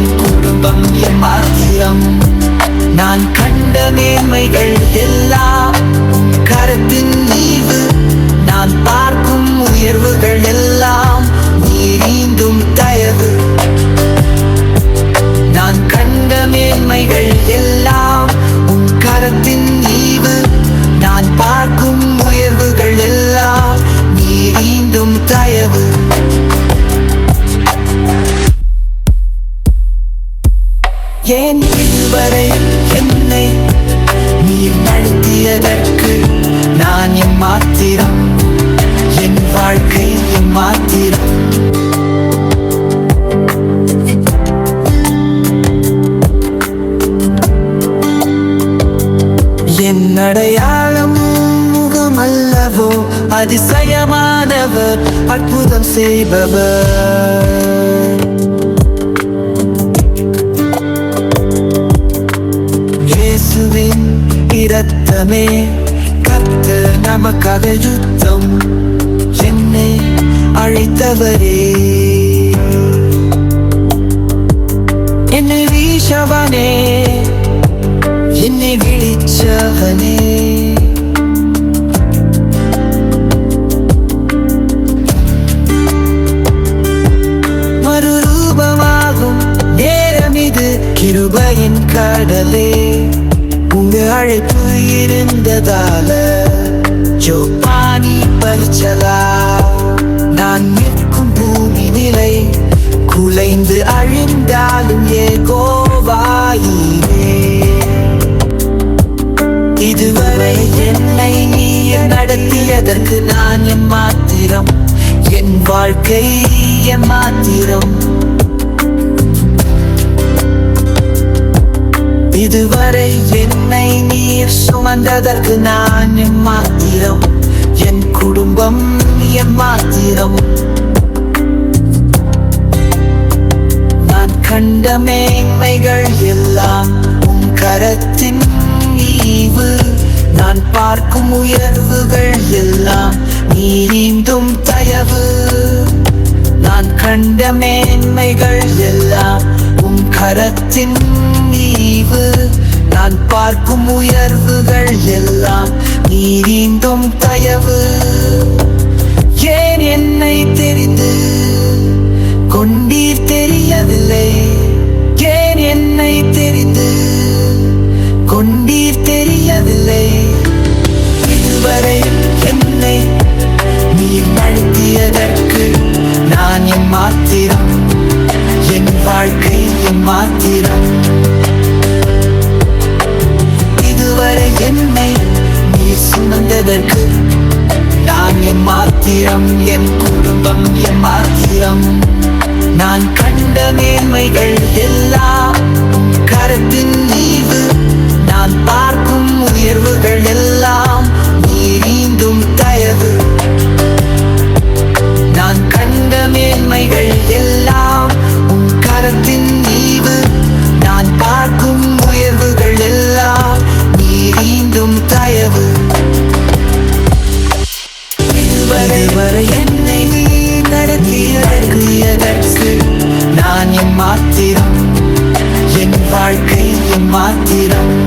என் குடும்பம் என் மாத்திரம். நான் கண்ட மேன்மைகள் எல்லாம் கரத்தின் ஈவு. நான் பார்க்கும் உயர்வுகள் எல்லாம் நீரீந்தும் தயவு. நான் கண்ட மேன்மைகள் எல்லாம் உன் கரத்தின் ஈவு. நான் பார்க்கும் உயர்வுகள் எல்லாம் நீரீந்தும் தயவு. ஏன் இதுவரை என்னை நீர் நடத்தியதற்கு நான் எம்மாத்திரம், என் வாழ்க்கை எம்மாத்திரம். என் அடையாளம் முகமல்லவோ அதிசயமானவர், அற்புதம் செய்பவர். இயேசுவின் இரத்தமே கர்த்தர் நமக்காக யுத்தம், என்னை அழைத்தவரே. என்னை வீசவனே, என்னை விழிச்சவனே. மறுரூபமாகும் நேரம் இது கிருபையின் கடலே. உங்க அழைப்பு இருந்ததால ஜோப்பானி பறிச்சலா. நான் நிற்கும் பூமி நிலை குலைந்து அழிந்தாலும் யெகோவாயிரே. இதுவரை என்னை நீர் நடத்தியதற்கு நான் எம்மாத்திரம், என் வாழ்க்கை எம்மாத்திரம். இதுவரை என்னை நீர் சுமந்ததற்கு நான் எம்மாத்திரம், என் குடும்பம் எம்மாத்திரம். நான் கண்ட மேன்மைகள் எல்லாம் உன் கரத்தின் ஈவு. நான் பார்க்கும் உயர்வுகள் எல்லாம் நீரீந்தும் தயவு. நான் கண்ட மேன்மைகள் எல்லாம் உன் கரத்தின் ஈவு. நான் பார்க்கும் உயர்வுகள் எல்லாம் நீரீந்தும் தயவு. ஏன் என்னை தெரிந்து கொண்டீர் தெரியவில்லை, ஏன் என்னை தெரிந்து கொண்டீர் தெரியவில்லை. இதுவரை என்னை நீர் நடத்தியதற்கு நான் எம்மாத்திரம், என் வாழ்க்கை எம்மாத்திரம். இதுவரை என்னை நீர் சுமந்ததற்கு நான் எம்மாத்திரம், என் குடும்பம் எம்மாத்திரம். நான் கண்ட மேன்மைகள் எல்லாம் கரத்தின் ஈவு. நான் பார்க்கும் உயர்வுகள் எல்லாம் நீரீந்தும் தயவு. நான் கண்ட மேன்மைகள் எல்லாம் உன் கரத்தின் ஈவு. நான் பார்க்கும் உயர்வுகள் எல்லாம் நீரீந்தும் தயவு. இதுவரை என்னை நடத்தியதற்கு நான் எம்மாத்திரம், என் வாழ்க்கை எம்மாத்திரம்.